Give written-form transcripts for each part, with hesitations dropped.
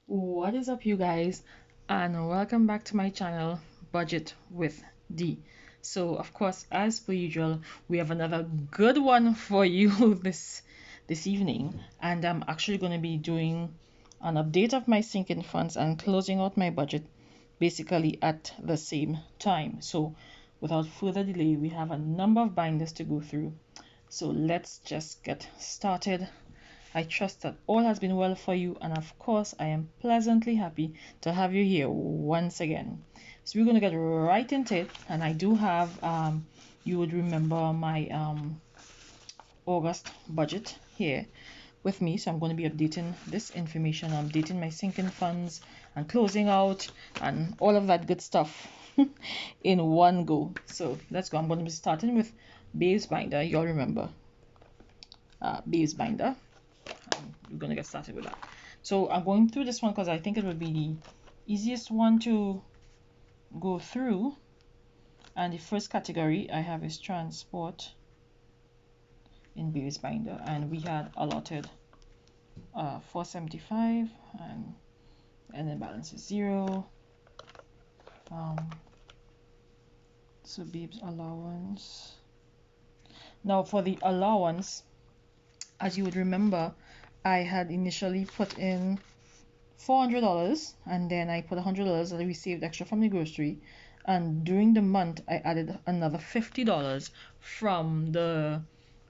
What is up, you guys, and welcome back to my channel, Budget with D. So, of course, as per usual, we have another good one for you this evening, and I'm actually going to be doing an update of my sinking funds and closing out my budget basically at the same time. So, without further delay, we have a number of binders to go through. So, let's just get started. I trust that all has been well for you, and of course, I am pleasantly happy to have you here once again. So we're going to get right into it, and I do have, you would remember my August budget here with me. So I'm going to be updating this information, updating my sinking funds and closing out and all of that good stuff in one go. So let's go. I'm going to be starting with Babe's Binder. Y'all remember Babe's Binder. We're going to get started with that. So I'm going through this one because I think it would be the easiest one to go through. And the first category I have is transport in Babe's Binder, and we had allotted 475, and then balance is 0. So Babe's allowance. Now for the allowance, as you would remember, I had initially put in $400, and then I put $100 that we saved extra from the grocery, and during the month I added another $50 from the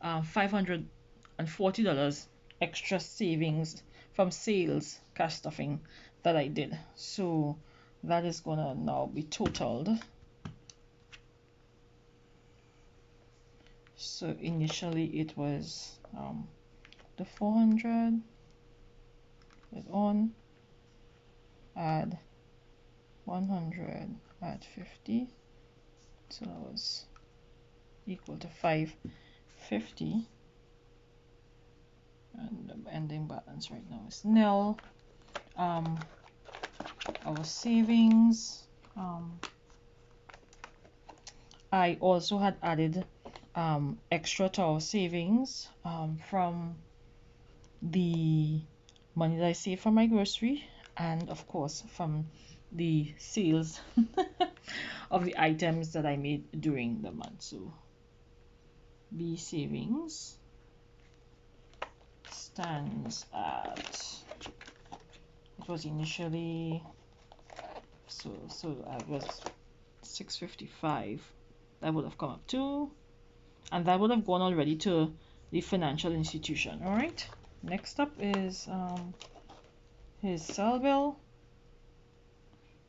$540 extra savings from sales cash stuffing that I did. So that is gonna now be totaled. So initially it was the 400 is on, add 100, add 50, so that was equal to 550, and the ending balance right now is nil. Our savings, I also had added extra to our savings from the money that I saved from my grocery, and of course from the sales of the items that I made during the month. So B savings stands at, it was initially, so I was 655. That would have come up to, and that would have gone already to the financial institution. All right, next up is his cell bill.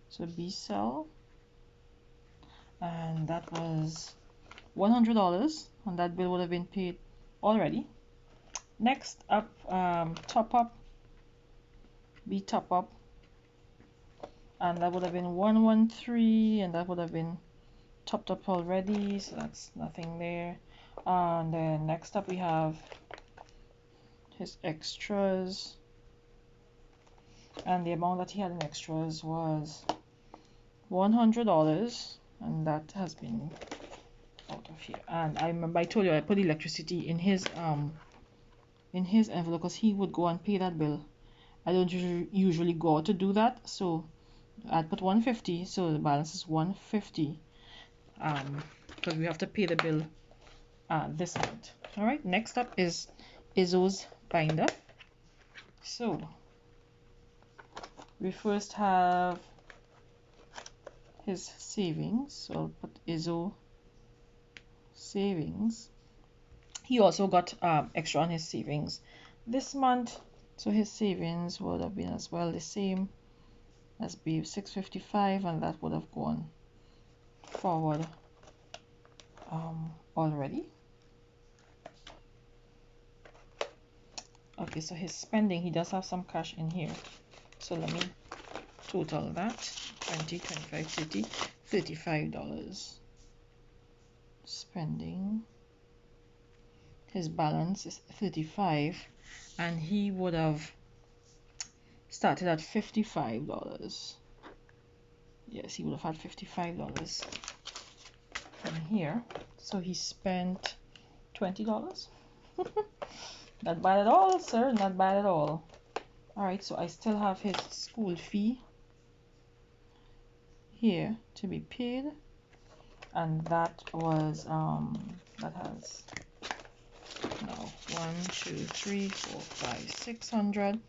So B cell, and that was $100, and that bill would have been paid already. Next up, top up, B top up, and that would have been 113, and that would have been topped up already, so that's nothing there. And then next up we have his extras, and the amount that he had in extras was $100, and that has been out of here. And I remember I told you I put electricity in his envelope because he would go and pay that bill. I don't usually go out to do that, so I put 150, so the balance is 150, because we have to pay the bill this month. All right, next up is Izzo's binder. So we first have his savings, so I'll put Izzo savings. He also got extra on his savings this month, so his savings would have been as well the same as Babe, 655, and that would have gone forward already. Okay, so his spending, he does have some cash in here, so let me total that. 20, 25, 30, $35 spending. His balance is 35, and he would have started at $55. Yes, he would have had $55 from here, so he spent $20. Not bad at all, sir, not bad at all. All right, so I still have his school fee here to be paid, and that was that has now 1 2 3 4 5 600.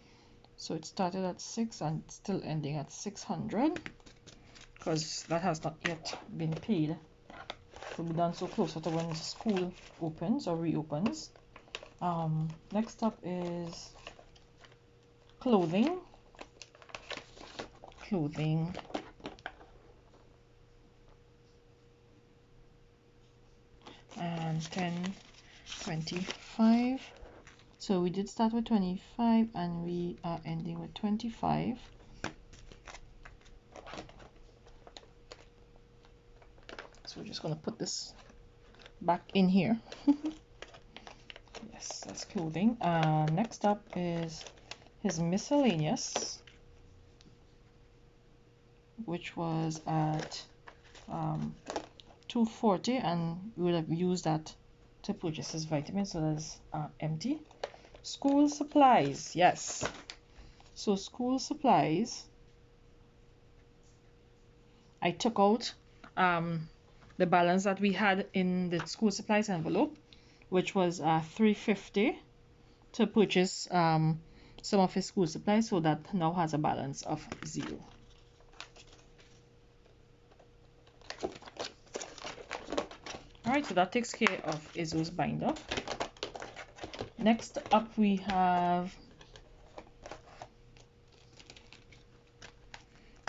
So it started at 6 and still ending at 600 because that has not yet been paid. It will be done so closer to when the school opens or reopens. Next up is clothing. And 10 25. So we did start with 25 and we are ending with 25. So we're just going to put this back in here. Yes, that's clothing. Next up is his miscellaneous, which was at $240, and we would have used that to purchase his vitamins, so that's empty. School supplies, yes. So school supplies, I took out the balance that we had in the school supplies envelope, which was $350 to purchase some of his school supplies, so that now has a balance of 0. Alright, so that takes care of Izzo's binder. Next up we have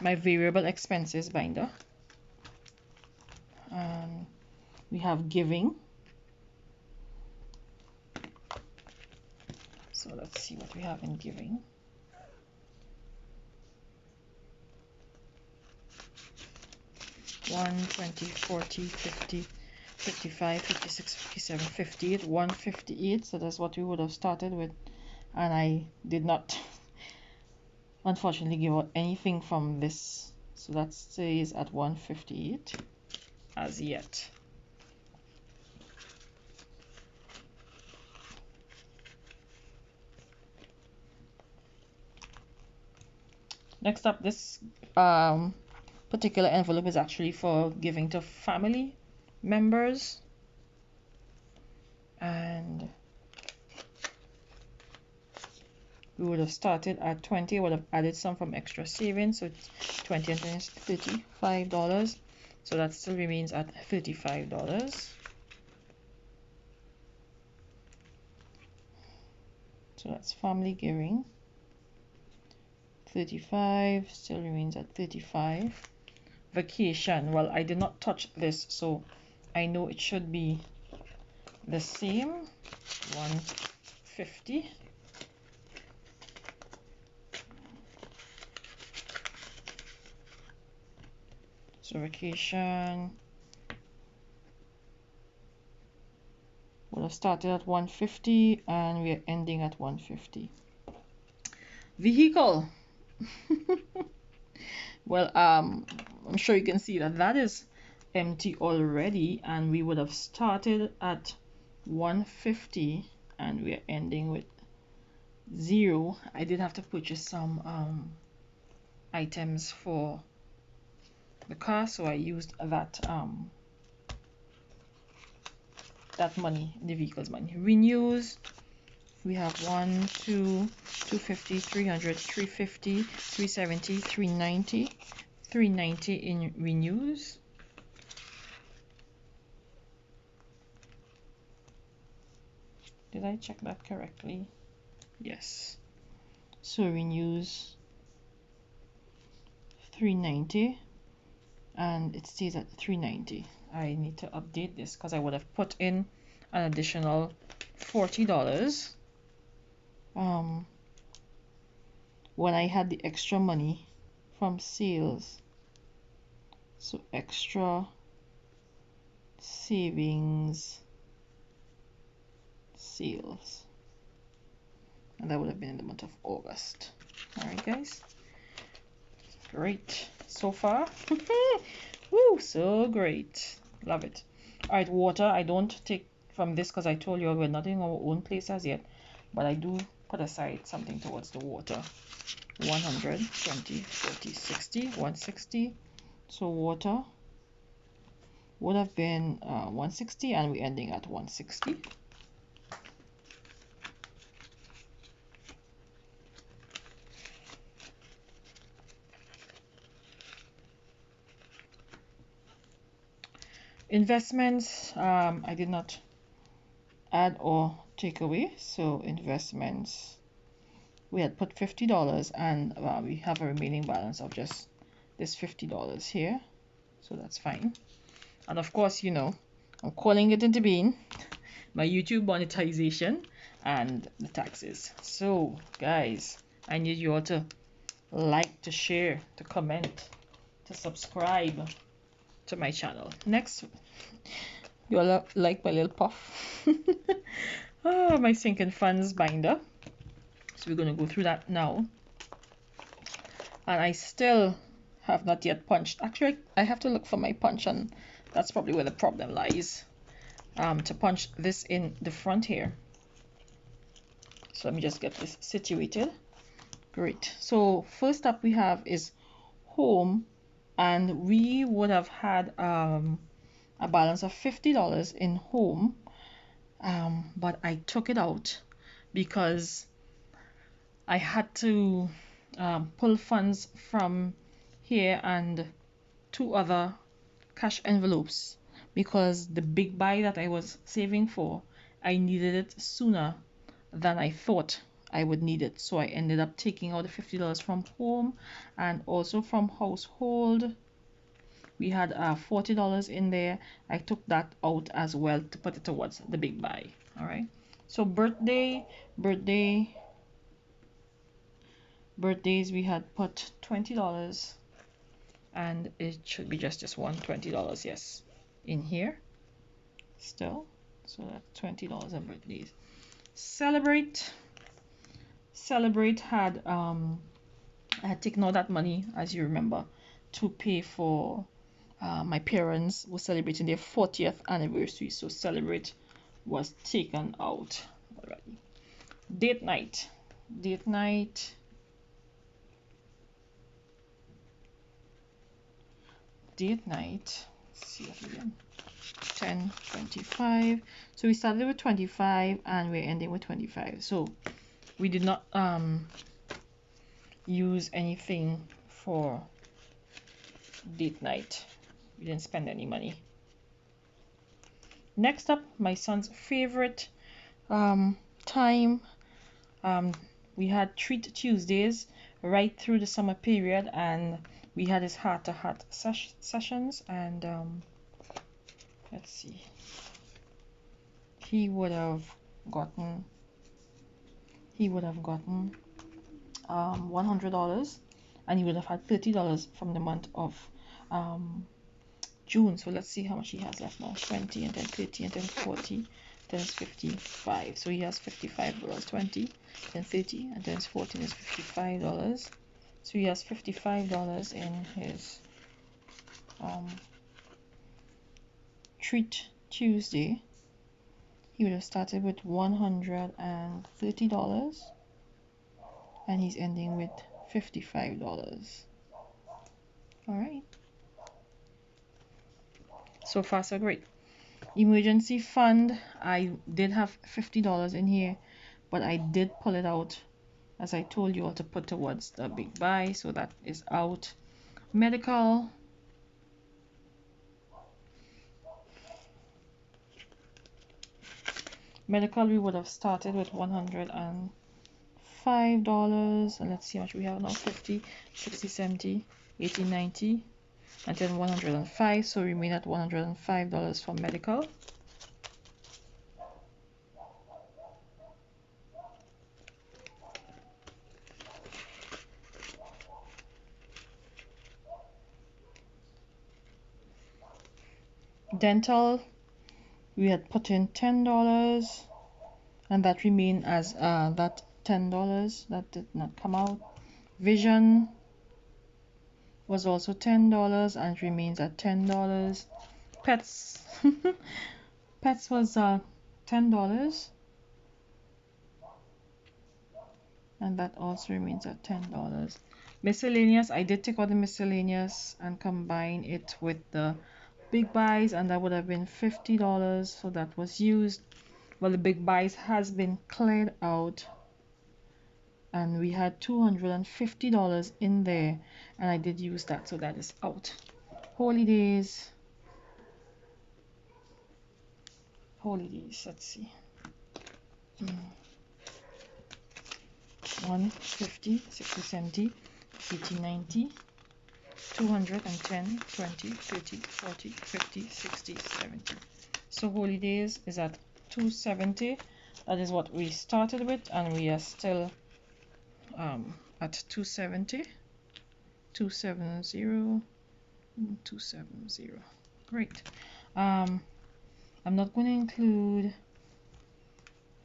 my variable expenses binder. We have giving. So let's see what we have in giving. $1, $20, $40, $50, $55, $56, $57, $58, $158. So that's what we would have started with, and I did not unfortunately give out anything from this, so that stays at $158 as yet. Next up, this particular envelope is actually for giving to family members, and we would have started at 20. I would have added some from extra savings, so it's 20 and 20 is $35, so that still remains at $35. So that's family giving. 35 still remains at 35. Vacation, well, I did not touch this, so I know it should be the same, 150. So vacation would have started at 150 and we are ending at 150. Vehicle. Well, I'm sure you can see that that is empty already, and we would have started at 150 and we are ending with 0. I did have to purchase some items for the car, so I used that that money, the vehicle's money. Renews, we have 1 2 250 300 350 370 390 390 in renews. Did I check that correctly? Yes. So renews 390 and it stays at 390. I need to update this because I would have put in an additional $40 when I had the extra money from sales. So extra savings sales, and that would have been in the month of August. All right, guys, great so far. Woo, so great, love it. All right, water, I don't take from this because I told you we're not in our own place as yet, but I do put aside something towards the water. 100, 20, 40, 60, 160. So water would have been 160, and we're ending at 160. Investments, I did not add or take away. So investments, we had put $50, and we have a remaining balance of just this $50 here. So that's fine. And of course, you know, I'm calling it into being my YouTube monetization and the taxes. So guys, I need you all to like, to share, to comment, to subscribe to my channel. Next, you all like my little puff. My sinking funds binder. So we're going to go through that now. And I still have not yet punched. Actually, I have to look for my punch, and that's probably where the problem lies. To punch this in the front here. So let me just get this situated. Great. So first up we have is home, and we would have had a balance of $50 in home, but I took it out because I had to pull funds from here and two other cash envelopes, because the big buy that I was saving for, I needed it sooner than I thought I would need it. So I ended up taking out the $50 from home, and also from household we had $40 in there. I took that out as well to put it towards the big buy. All right, so birthdays we had put $20, and it should be just this one $20, yes, in here still. So that's $20 on birthdays. Celebrate had I had taken all that money, as you remember, to pay for my parents were celebrating their 40th anniversary. So celebrate was taken out already. Date night. Let's see it again. 10, 25. So we started with 25 and we're ending with 25. So we did not use anything for date night. We didn't spend any money. Next up, my son's favorite time. We had Treat Tuesdays right through the summer period, and we had his heart-to-heart sessions, and let's see, he would have gotten $100, and he would have had $30 from the month of June. So let's see how much he has left now. 20, and then 30, and then 40, then it's 55. So he has $55. 20, then 30, and then it's 14 is $55. So he has $55 in his Treat Tuesday. He would have started with $130, and he's ending with $55. All right. So far so great. Emergency fund, I did have $50 in here, but I did pull it out, as I told you all, to put towards the big buy. So that is out. Medical, we would have started with $105, and let's see how much we have now. 50, 60, 70, 80, 90, and then 105. So we remain at $105 for medical. Dental, we had put in $10, and that remained as that $10 that did not come out. Vision was also $10 and remains at $10. Pets pets was $10, and that also remains at $10. Miscellaneous, I did take out the miscellaneous and combine it with the big buys, and that would have been $50. So that was used. Well, the big buys has been cleared out, and we had $250 in there, and I did use that, so that is out. Holidays, let's see. 150, 60, 70, 80, 90, 210, 20, 30, 40, 50, 60, 70. So holidays is at 270. That is what we started with, and we are still at 270, 270, 270. Great. I'm not going to include,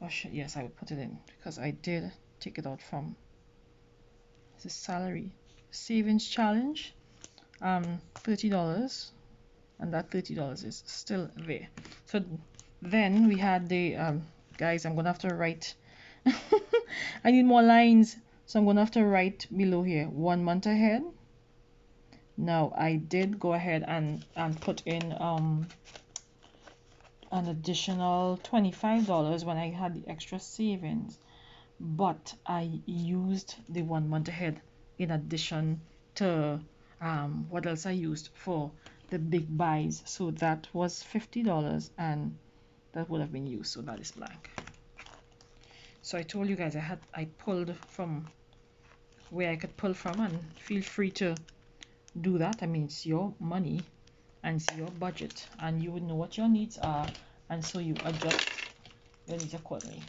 oh shit, yes, I would put it in because I did take it out from the salary savings challenge. $30, and that $30 is still there. So then we had the guys, I'm gonna have to write I need more lines, so I'm gonna have to write below here 1 month ahead. Now I did go ahead and put in an additional $25 when I had the extra savings, but I used the 1 month ahead in addition to what else I used for the big buys. So that was $50, and that would have been used, so that is blank. So I told you guys I pulled from where I could pull from, and feel free to do that. I mean, it's your money and it's your budget, and you would know what your needs are, and so you adjust your needs accordingly.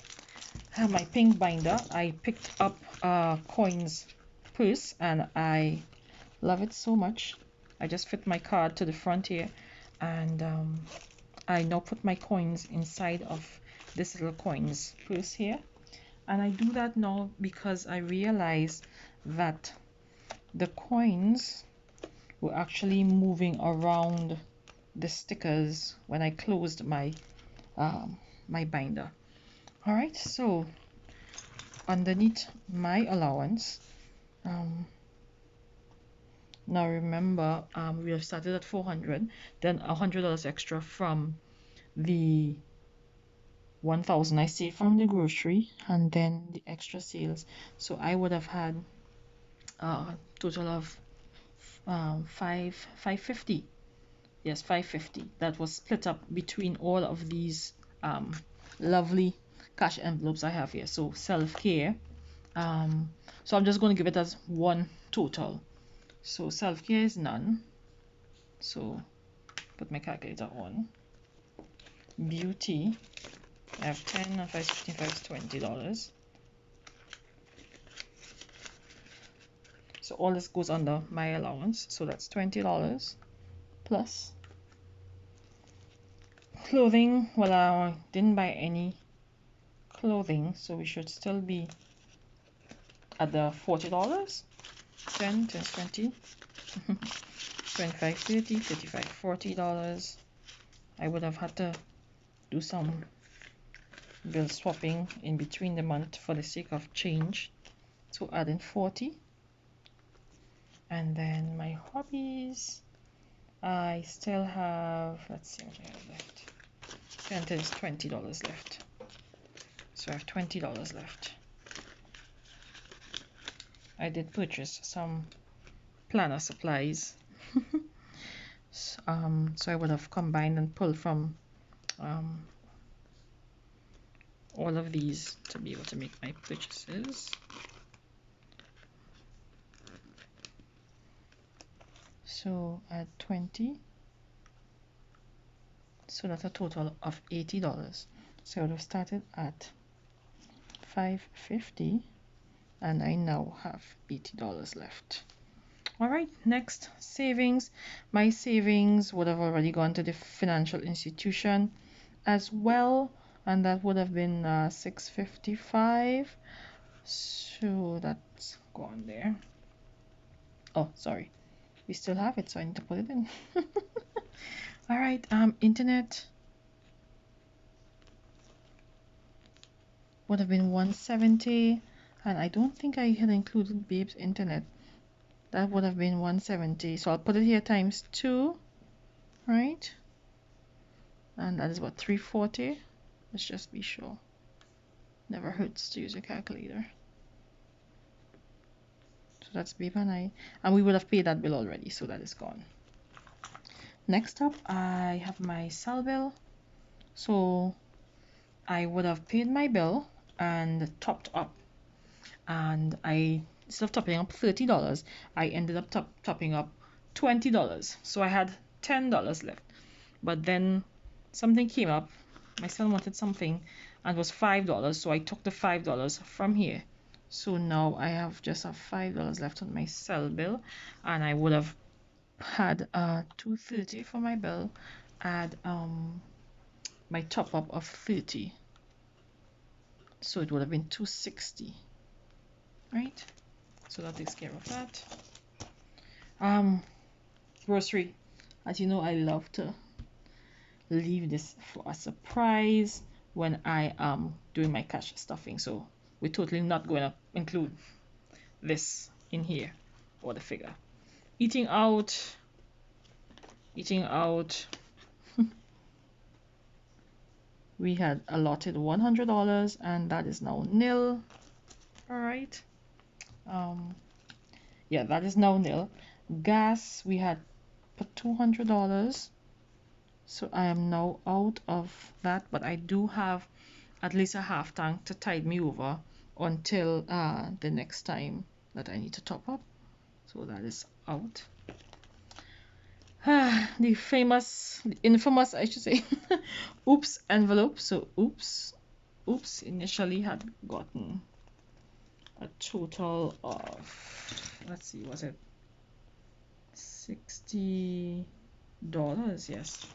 I have my pink binder. I picked up coins purse, and I love it so much. I just fit my card to the front here, and I now put my coins inside of this little coins purse here. And I do that now because I realized that the coins were actually moving around the stickers when I closed my my binder. All right, so underneath my allowance, now remember, we have started at 400, then $100 extra from the 1,000 I saved from the grocery, and then the extra sales. So I would have had a total of 550. Yes, 550. That was split up between all of these lovely cash envelopes I have here. So self-care. So I'm just going to give it as one total. So self-care is none. So put my calculator on. Beauty, I have 10 and 5, 15, 5, $20. So all this goes under my allowance. So that's $20 plus clothing. Well, I didn't buy any clothing, so we should still be at the $40. 10 times 20, 25, 30, 35, $40. I would have had to do some bill swapping in between the month for the sake of change, so add in 40. And then my hobbies, I still have, let's see what I have left. And there's $20 left, so I have $20 left. I did purchase some planner supplies. So I would have combined and pulled from all of these to be able to make my purchases. So add 20, so that's a total of $80. So I would have started at 550, and I now have $80 left. All right, next, savings. My savings would have already gone to the financial institution as well, and that would have been $655. So that's gone there. Oh, sorry, we still have it, so I need to put it in. All right, internet would have been $170. And I don't think I had included Babe's internet. That would have been 170. So I'll put it here times 2, right? And that is what, 340? Let's just be sure. Never hurts to use a calculator. So that's Babe and I. And we would have paid that bill already, so that is gone. Next up, I have my cell bill. So I would have paid my bill and topped up. And instead of topping up $30, I ended up topping up $20. So I had $10 left. But then something came up. My son wanted something and it was $5. So I took the $5 from here. So now I just have $5 left on my cell bill, and I would have had $230 for my bill, add my top up of 30, so it would have been $260, right? So that takes care of that. Grocery, as you know, I love to leave this for a surprise when I am doing my cash stuffing, so we're totally not going to include this in here or the figure. Eating out we had allotted $100 and that is now nil. All right, yeah, that is now nil. Gas, we had put $200, so I am now out of that, but I do have at least a half tank to tide me over until the next time that I need to top up, so that is out. The infamous, I should say, oops envelope. So oops initially had gotten a total of, let's see, was it $60? Yes,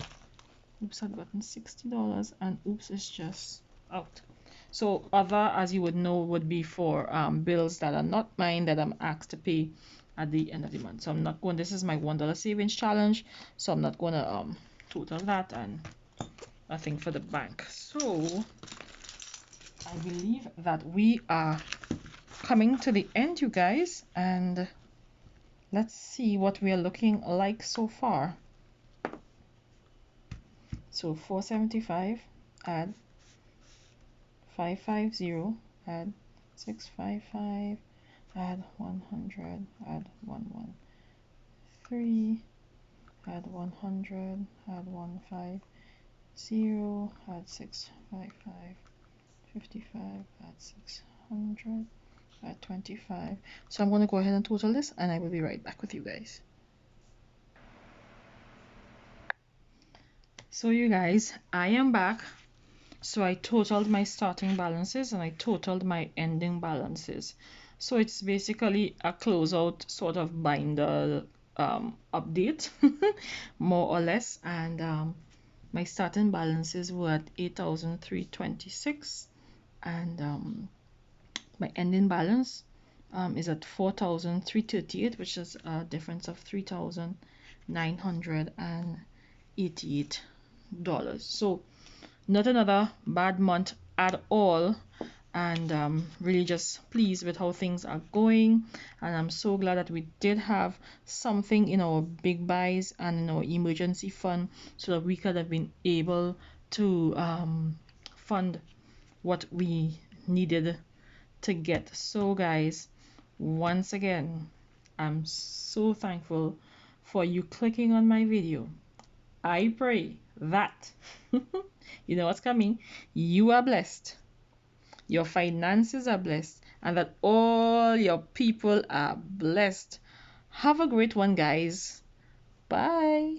oops had gotten $60 and oops is just out. So other, as you would know, would be for bills that are not mine that I'm asked to pay at the end of the month. So I'm not going, this is my $1 savings challenge, so I'm not going to total that, and nothing for the bank. So I believe that we are coming to the end, you guys, and let's see what we are looking like so far. So 475 add 550 add 655 add 100 add 113 add 100 add 150 add 655 55 add 600 add 25. So I'm going to go ahead and total this and I will be right back with you guys. So you guys, I am back. So I totaled my starting balances and I totaled my ending balances. So it's basically a closeout sort of binder update, more or less. And my starting balances were at 8,326, and my ending balance is at 4,338, which is a difference of $3,988. So not another bad month at all, and really just pleased with how things are going. And I'm so glad that we did have something in our big buys and in our emergency fund so that we could have been able to fund what we needed to get. So guys, once again, I'm so thankful for you clicking on my video. I pray that you know what's coming, you are blessed, your finances are blessed, and that all your people are blessed. Have a great one, guys. Bye.